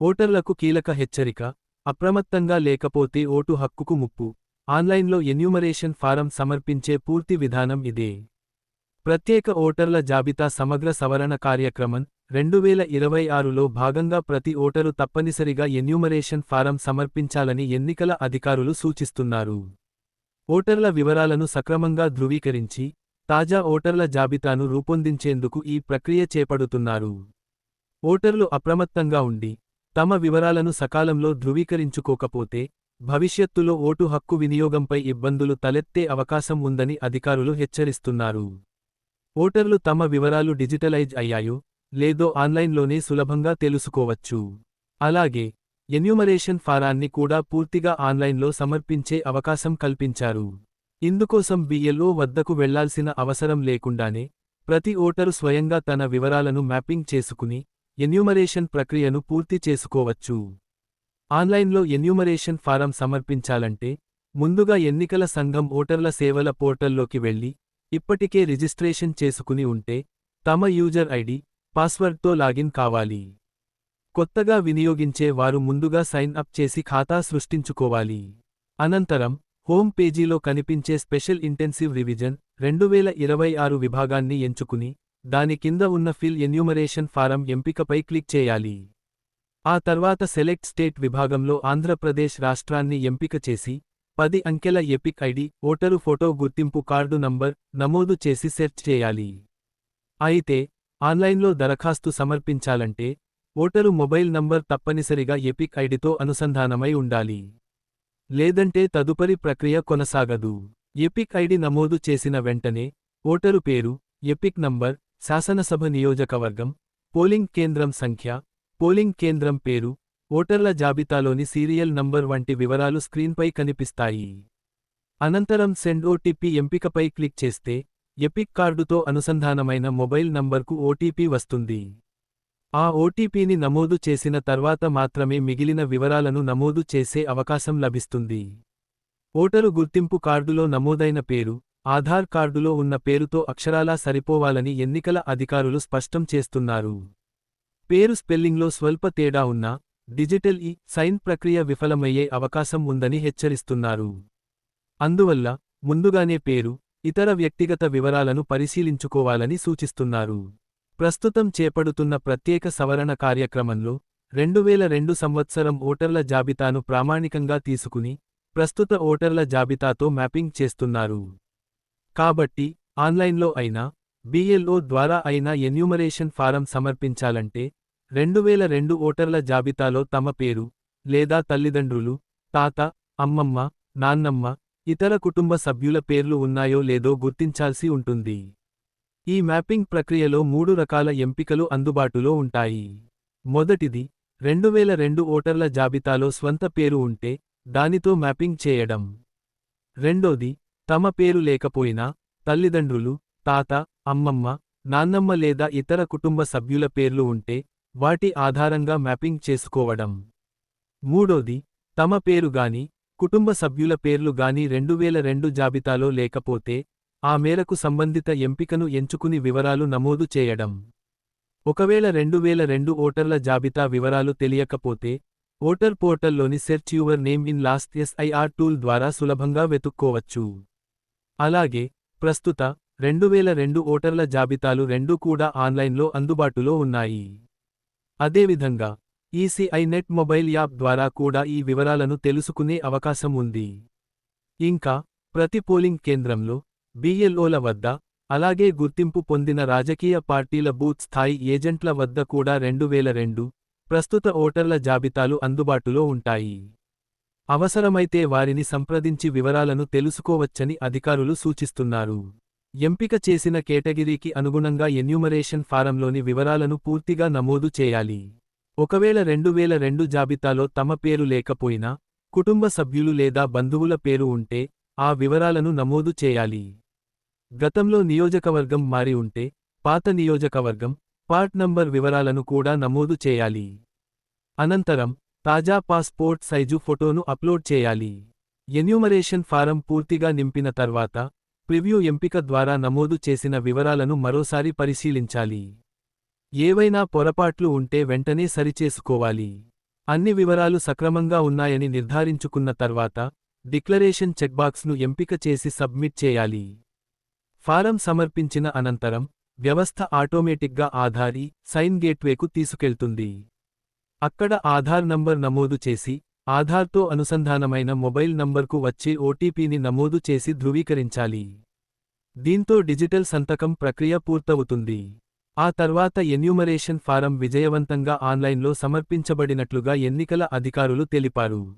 ఓటర్లకు కీలక హెచ్చరిక, అప్రమత్తంగా లేకపోతే ఓటు హక్కుకు ముప్పు. ఆన్లైన్లో ఎన్యూమరేషన్ ఫారం సమర్పించే పూర్తి విధానం ఇదే. ప్రత్యేక ఓటర్ల జాబితా సమగ్ర సవరణ కార్యక్రమం 2026లో భాగంగా ప్రతి ఓటరు తప్పనిసరిగా ఎన్యూమరేషన్ ఫారం సమర్పించాలని ఎన్నికల అధికారులు సూచిస్తున్నారు. ఓటర్ల వివరాలను సక్రమంగా ధృవీకరించి, తాజా ఓటర్ల జాబితాను రూపొందించేందుకు ఈ ప్రక్రియ చేపడుతున్నారు. ఓటర్లు అప్రమత్తంగా ఉండి, తమ వివరాలను సకాలంలో ధృవీకరించుకోకపోతే, భవిష్యత్తులో ఓటు హక్కు వినియోగంపై ఇబ్బందులు తలెత్తే అవకాశం ఉందని అధికారులు హెచ్చరిస్తున్నారు. ఓటర్లు తమ వివరాలు డిజిటలైజ్ అయ్యాయో లేదో ఆన్లైన్లోనే సులభంగా తెలుసుకోవచ్చు. అలాగే, ఎన్యూమరేషన్ ఫారాన్ని కూడా పూర్తిగా ఆన్లైన్లో సమర్పించే అవకాశం కల్పించారు. ఇందుకోసం బిఎల్ఓ వద్దకు వెళ్లాల్సిన అవసరం లేకుండానే, ప్రతి ఓటరు స్వయంగా తన వివరాలను మ్యాపింగ్ చేసుకుని, ఎన్యూమరేషన్ ప్రక్రియను పూర్తి చేసుకోవచ్చు. ఆన్లైన్లో ఎన్యూమరేషన్ ఫారం సమర్పించాలంటే, ముందుగా ఎన్నికల సంఘం ఓటర్ల సేవల పోర్టల్లోకి వెళ్లి, ఇప్పటికే రిజిస్ట్రేషన్ చేసుకుని ఉంటే, తమ యూజర్ ఐడి, పాస్వర్డ్తో లాగిన్ కావాలి. కొత్తగా వినియోగించే వారు ముందుగా సైన్ అప్ చేసి ఖాతా సృష్టించుకోవాలి. అనంతరం, హోమ్ పేజీలో కనిపించే స్పెషల్ ఇంటెన్సివ్ రివిజన్ 2026 విభాగాన్ని ఎంచుకుని, దాని కింద ఉన్న ఫిల్ ఎన్యూమరేషన్ ఫారం ఎంపికపై క్లిక్ చేయాలి. ఆ తర్వాత సెలెక్ట్ స్టేట్ విభాగంలో ఆంధ్రప్రదేశ్ రాష్ట్రాన్ని ఎంపిక చేసి, 10 అంకెల ఎపిక్ ఐడి, ఓటరు ఫోటో గుర్తింపు కార్డు నంబర్ నమోదు చేసి సెర్చ్ చేయాలి. అయితే, ఆన్లైన్లో దరఖాస్తు సమర్పించాలంటే, ఓటరు మొబైల్ నంబర్ తప్పనిసరిగా ఎపిక్ ఐడితో అనుసంధానమై ఉండాలి. లేదంటే తదుపరి ప్రక్రియ కొనసాగదు. ఎపిక్ ఐడి నమోదు చేసిన వెంటనే, ఓటరు పేరు, ఎపిక్ నంబర్, శాసనసభ నియోజకవర్గం, పోలింగ్ కేంద్రం సంఖ్య, పోలింగ్ కేంద్రం పేరు, ఓటర్ల జాబితాలోని సీరియల్ నంబర్ వంటి వివరాలు స్క్రీన్పై కనిపిస్తాయి. అనంతరం సెండ్ ఓటీపీ ఎంపికపై క్లిక్ చేస్తే, ఎపిక్ కార్డుతో అనుసంధానమైన మొబైల్ నంబర్కు ఓటీపీ వస్తుంది. ఆ ఓటీపీని నమోదు చేసిన తర్వాత మాత్రమే మిగిలిన వివరాలను నమోదు చేసే అవకాశం లభిస్తుంది. ఓటరు గుర్తింపు కార్డులో నమోదైన పేరు, ఆధార్ కార్డులో ఉన్న పేరుతో అక్షరాలా సరిపోవాలని ఎన్నికల అధికారులు స్పష్టం చేస్తున్నారు. పేరు స్పెల్లింగ్లో స్వల్ప తేడా ఉన్నా, డిజిటల్ సైన్ ప్రక్రియ విఫలమయ్యే అవకాశం ఉందని హెచ్చరిస్తున్నారు. అందువల్ల, ముందుగానే పేరు, ఇతర వ్యక్తిగత వివరాలను పరిశీలించుకోవాలని సూచిస్తున్నారు. ప్రస్తుతం చేపడుతున్న ప్రత్యేక సవరణ కార్యక్రమంలో, 2002 సంవత్సరం ఓటర్ల జాబితాను ప్రామాణికంగా తీసుకుని, ప్రస్తుత ఓటర్ల జాబితాతో మ్యాపింగ్ చేస్తున్నారు. కాబట్టి, ఆన్లైన్లో అయినా, బిఎల్ఓ ద్వారా అయినా ఎన్యూమరేషన్ ఫారం సమర్పించాలంటే, 2002 ఓటర్ల జాబితాలో తమ పేరు, లేదా తల్లిదండ్రులు, తాత, అమ్మమ్మ, నాన్నమ్మ, ఇతర కుటుంబ సభ్యుల పేర్లు ఉన్నాయో లేదో గుర్తించాల్సి ఉంటుంది. ఈ మ్యాపింగ్ ప్రక్రియలో 3 రకాల ఎంపికలు అందుబాటులో ఉంటాయి. మొదటిది, 2002 ఓటర్ల జాబితాలో స్వంత పేరు ఉంటే, దానితో మ్యాపింగ్ చేయడం. రెండోది, తమ పేరు లేకపోయినా, తల్లిదండ్రులు, తాత, అమ్మమ్మ, నాన్నమ్మ లేదా ఇతర కుటుంబ సభ్యుల పేర్లు ఉంటే, వాటి ఆధారంగా మ్యాపింగ్ చేసుకోవడం. మూడోది, తమ పేరు గాని, కుటుంబ సభ్యుల పేర్లు గాని 2002 జాబితాలో లేకపోతే, ఆ మేరకు సంబంధిత ఎంపికను ఎంచుకుని వివరాలు నమోదు చేయడం. ఒకవేళ 2002 ఓటర్ల జాబితా వివరాలు తెలియకపోతే, ఓటర్ పోర్టల్లోని search your name in last SIR tool ద్వారా సులభంగా వెతుక్కోవచ్చు. అలాగే, ప్రస్తుత 2002 ఓటర్ల జాబితాలు రెండూ కూడా ఆన్లైన్లో అందుబాటులో ఉన్నాయి. అదేవిధంగా, ఈసీఐ నెట్ మొబైల్ యాప్ ద్వారా కూడా ఈ వివరాలను తెలుసుకునే అవకాశం ఉంది. ఇంకా, ప్రతి పోలింగ్ కేంద్రంలో, బిఎల్ఓల వద్ద, అలాగే గుర్తింపు పొందిన రాజకీయ పార్టీల బూత్ స్థాయి ఏజెంట్ల వద్ద కూడా 2002 ప్రస్తుత ఓటర్ల జాబితాలు అందుబాటులో ఉంటాయి. అవసరమైతే వారిని సంప్రదించి వివరాలను తెలుసుకోవచ్చని అధికారులు సూచిస్తున్నారు. ఎంపిక చేసిన కేటగిరీకి అనుగుణంగా ఎన్యూమరేషన్ ఫారంలోని వివరాలను పూర్తిగా నమోదు చేయాలి. ఒకవేళ 2002 జాబితాలో తమ పేరు లేకపోయినా, కుటుంబ సభ్యులు లేదా బంధువుల పేరు ఉంటే, ఆ వివరాలను నమోదు చేయాలి. గతంలో నియోజకవర్గం మారి ఉంటే, పాత నియోజకవర్గం, పార్ట్ నంబర్ వివరాలను కూడా నమోదు చేయాలి. అనంతరం, తాజా పాస్పోర్ట్ సైజు ఫోటోను అప్లోడ్ చేయాలి. ఎన్యూమరేషన్ ఫారం పూర్తిగా నింపిన తర్వాత, ప్రివ్యూ ఎంపిక ద్వారా నమోదు చేసిన వివరాలను మరోసారి పరిశీలించాలి. ఏవైనా పొరపాట్లు ఉంటే వెంటనే సరిచేసుకోవాలి. అన్ని వివరాలు సక్రమంగా ఉన్నాయని నిర్ధారించుకున్న తర్వాత, డిక్లరేషన్ చెక్బాక్స్ను ఎంపిక చేసి సబ్మిట్ చేయాలి. ఫారం సమర్పించిన అనంతరం, వ్యవస్థ ఆటోమేటిక్గా ఆధార్ సైన్ గేట్వేకు తీసుకెళ్తుంది. అక్కడ ఆధార్ నంబర్ నమోదు చేసి, ఆధార్తో అనుసంధానమైన మొబైల్ నంబర్కు వచ్చే ఓటీపీని నమోదు చేసి ధృవీకరించాలి. దీంతో డిజిటల్ సంతకం ప్రక్రియ పూర్తవుతుంది. ఆ తర్వాత ఎన్యూమరేషన్ ఫారం విజయవంతంగా ఆన్లైన్లో సమర్పించబడినట్లుగా ఎన్నికల అధికారులు తెలిపారు.